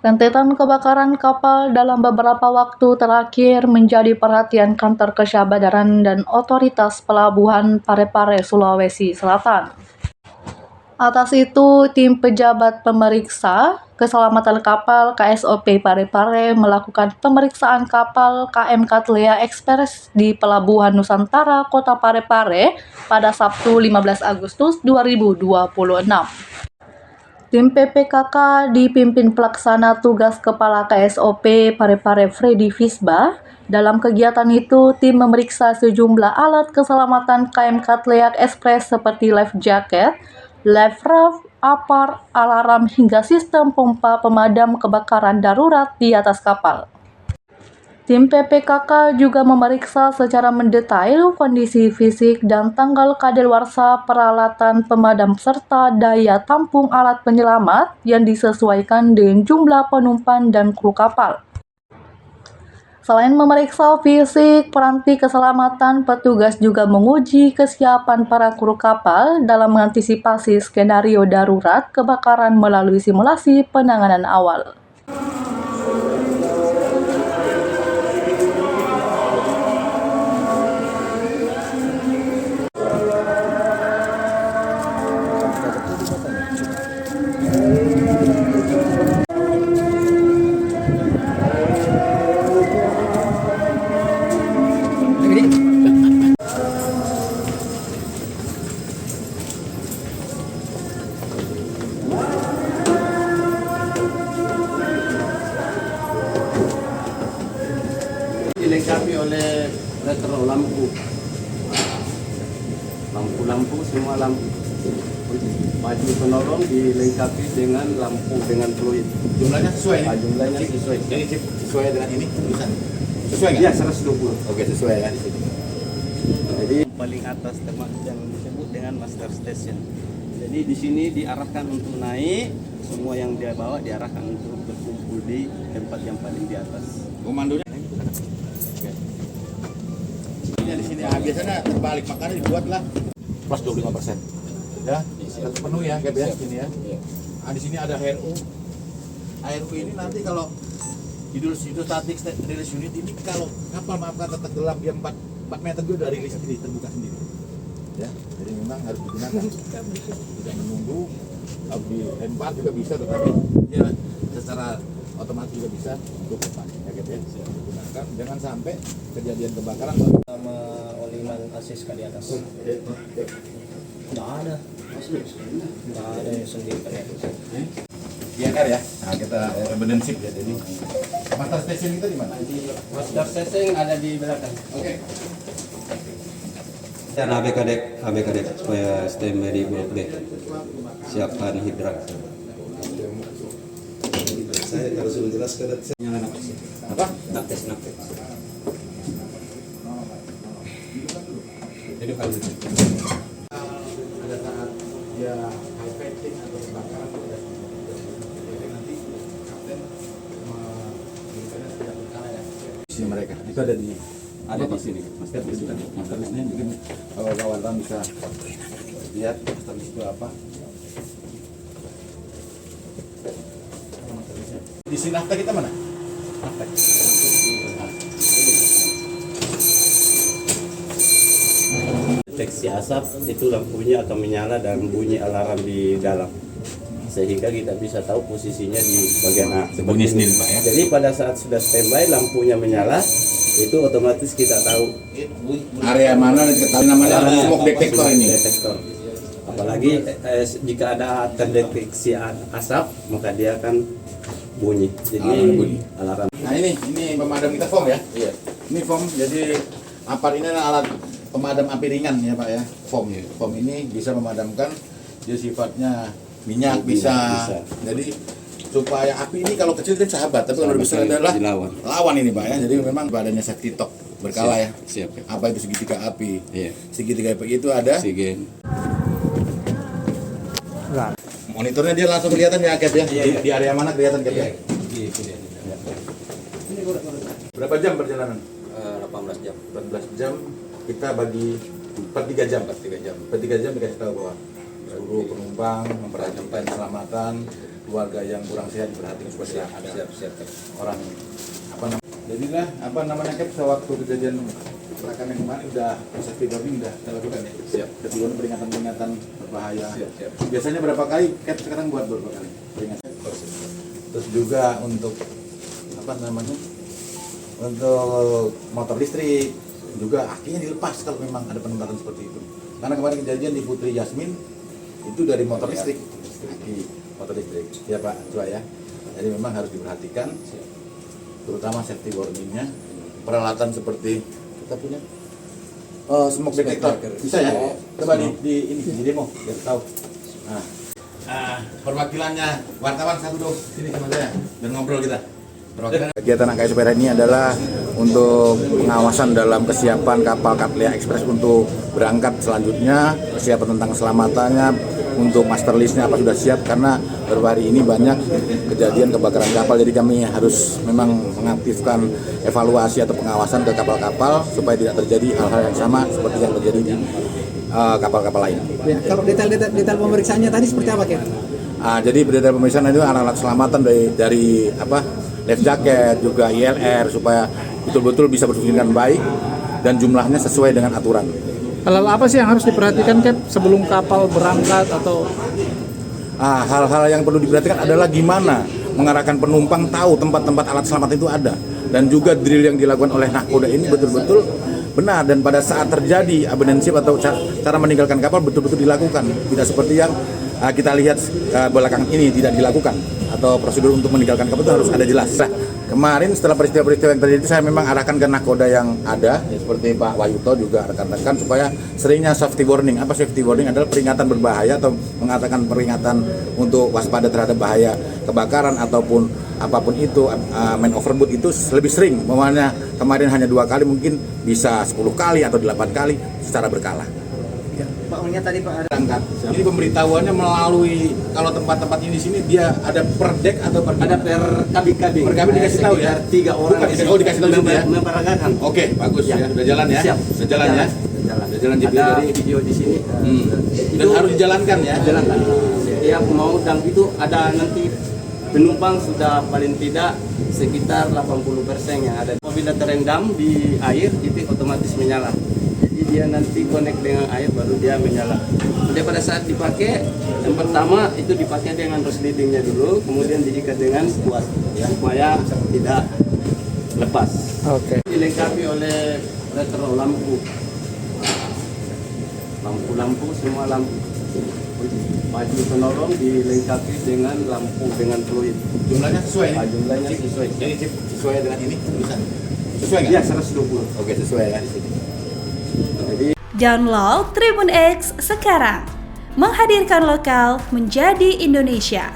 Rentetan kebakaran kapal dalam beberapa waktu terakhir menjadi perhatian Kantor Kesyabadaran dan Otoritas Pelabuhan Parepare, Sulawesi Selatan. Atas itu, tim pejabat pemeriksa keselamatan kapal KSOP Parepare melakukan pemeriksaan kapal KM Katlea Express di Pelabuhan Nusantara, Kota Parepare pada Sabtu 15 Agustus 2026. Tim PPKK dipimpin Pelaksana Tugas Kepala KSOP Parepare Freddy Fisba. Dalam kegiatan itu, tim memeriksa sejumlah alat keselamatan KM Katlea Express seperti life jacket, life raft, apar, alarm hingga sistem pompa pemadam kebakaran darurat di atas kapal. Tim PPKK juga memeriksa secara mendetail kondisi fisik dan tanggal kadaluarsa peralatan pemadam serta daya tampung alat penyelamat yang disesuaikan dengan jumlah penumpang dan kru kapal. Selain memeriksa fisik peranti keselamatan, petugas juga menguji kesiapan para kru kapal dalam mengantisipasi skenario darurat kebakaran melalui simulasi penanganan awal. Dilengkapi oleh retro lampu semua lampu. Maju penolong dilengkapi dengan lampu dengan fluid. Jumlahnya sesuai? Jumlahnya sesuai. Jadi sesuai dengan ini bisa? Sesuai nggak? Iya, 120. Oke, sesuai ya di sini. Jadi paling atas tempat yang disebut dengan master station. Jadi di sini diarahkan untuk naik, semua yang dia bawa diarahkan untuk berkumpul di tempat yang paling di atas. Komandonya? Oke. Ini di sini biasanya terbalik, makanya dibuatlah plus 25%. Ya, penuh ya, Gap ya, sini ya. Nah, di sini ada HRU. HRU ini nanti kalau hidrostatic release unit ini kalau kapal kata tenggelam dia 4 meter dia udah rilis sendiri, terbuka sendiri. Ya, jadi memang harus digunakan. Tidak menunggu, kalau dilempar juga bisa, tetapi dia secara otomatis juga bisa untuk lepas. Ya, Gap ya, digunakan. Jangan sampai kejadian kebakaran sama Oliman Asis di atas. Nggak ada. Nggak ada yang sendiri kan ya. biarkan ya. Nah, kita evidence ya. Jadi master station kita di mana? Master station ada di belakang. Oke. Dan ABK dek supaya standby di blok D. Siapkan hidrat. Saya kalau sudah jelas ke Nyala naktes. Apa? Naktes. Jadi kalau ada saat dia high pitching atau kebakaran jadi nanti kapten memberikannya tidak berkala ya. Isi mereka itu ada di sini. Master list tadi. Master listnya mungkin kalau kawan-kawan bisa lihat master list itu apa. Di sini nafta kita mana? Nafta. Deteksi asap itu lampunya akan menyala dan bunyi alarm di dalam, sehingga kita bisa tahu posisinya di bagian A. Bunyi sendiri Pak ya. Jadi pada saat sudah standby lampunya menyala, itu otomatis kita tahu Area mana diketahui namanya smoke detector ini. Detektor. Apalagi jika ada terdeteksi asap, maka dia akan bunyi. Jadi Bunyi. alarm. Nah ini pemadam kita foam ya. Iya. Ini foam, jadi apar ini adalah alat pemadam api ringan ya Pak ya. Foam. Foam ini bisa memadamkan, dia sifatnya minyak bisa. Jadi supaya api ini kalau kecil itu sahabat, tapi kalau besar adalah lawan ini Pak ya. Jadi memang adanya safety talk berkala ya. Siap. Apa itu segitiga api? Iya. Segitiga api itu ada. Oksigen. Monitornya dia langsung kelihatan ya Cap ya. Di area mana kelihatan Cap ya? Berapa jam perjalanan? 18 jam. 14 jam kita bagi per 3 jam. Per 3 jam dikasih tahu bahwa seluruh penumpang memperhatikan keselamatan keluarga yang kurang sehat diperhatikan supaya ada orang jadilah Cap sewaktu kejadian kecelakaan yang kemarin udah safety warning udah kita lakukan ya. Siap. Kedua peringatan berbahaya. Siap. Biasanya berapa kali Cap sekarang buat berapa kali peringatan? Terus juga untuk untuk motor listrik juga akhirnya dilepas kalau memang ada penempatan seperti itu. Karena kemarin kejadian di Putri Yasmin itu dari motor listrik, motor listrik. Ya Pak Ketua ya. Jadi memang harus diperhatikan, terutama safety warningnya, peralatan seperti kita punya smoke detector, bisa ya? Coba di demo biar tahu. Nah, perwakilannya wartawan satu dong, sini sama saya dan ngobrol kita. Kegiatan AKS Sepeda ini adalah untuk pengawasan dalam kesiapan kapal Katlia Express untuk berangkat selanjutnya, kesiapan tentang keselamatannya, untuk master listnya apa sudah siap, karena baru hari ini banyak kejadian kebakaran kapal, jadi kami harus memang mengaktifkan evaluasi atau pengawasan ke kapal-kapal supaya tidak terjadi hal-hal yang sama seperti yang terjadi di kapal-kapal lain. Ya, kalau detail pemeriksaannya tadi seperti apa, Ken? Jadi detail pemeriksaan itu alat-alat keselamatan dari life jacket, juga ILR, supaya betul-betul bisa berfungsi dengan baik dan jumlahnya sesuai dengan aturan. Hal apa sih yang harus diperhatikan, Cap, sebelum kapal berangkat atau? Hal-hal yang perlu diperhatikan adalah gimana mengarahkan penumpang tahu tempat-tempat alat selamat itu ada, dan juga drill yang dilakukan oleh nahkoda ini betul-betul benar, dan pada saat terjadi abandonship atau cara meninggalkan kapal betul-betul dilakukan, tidak seperti yang kita lihat belakangan ini tidak dilakukan, atau prosedur untuk meninggalkan kapal itu harus ada jelas. Nah, kemarin setelah peristiwa-peristiwa yang terjadi, saya memang arahkan ke nahkoda yang ada, ya, seperti Pak Wayuto juga rekan-rekan, supaya seringnya safety warning. Apa safety warning? Adalah peringatan berbahaya atau mengatakan peringatan untuk waspada terhadap bahaya kebakaran ataupun apapun itu. Main overboard itu lebih sering, momennya kemarin hanya 2 kali, mungkin bisa 10 kali atau 8 kali secara berkala. Pak, melihat tadi Pak ada Berangkat. Ini pemberitahuannya melalui, kalau tempat-tempat ini di sini dia ada per deck atau per kabin. Per kabin dikasih tahu ya. 3 orang. Dikasih tahu juga ya. Memperagakan. Oke, bagus ya. Sudah jalan ya. Siap. Sudah jalan ya. Sudah jalan Ada video di sini. Dan harus dijalankan ya. Jalankan. Setiap mau dan itu ada nanti penumpang sudah paling tidak sekitar 80% yang ada. Apabila terendam di air itu otomatis menyala. Jadi dia nanti connect dengan air baru dia menyala. Jadi pada saat dipakai, yang pertama itu dipakai dengan resletingnya dulu, kemudian diikat dengan kuat ya, supaya tidak lepas. Oke. Dilengkapi oleh retro lampu, semua lampu. Maju penolong dilengkapi dengan lampu dengan fluid. Jumlahnya sesuai nih. Jumlahnya sesuai. Jadi chip sesuai dengan ini bisa. Sesuai nggak? Ya 120. Oke, sesuai ya di sini. Download Tribun X sekarang. Menghadirkan lokal menjadi Indonesia.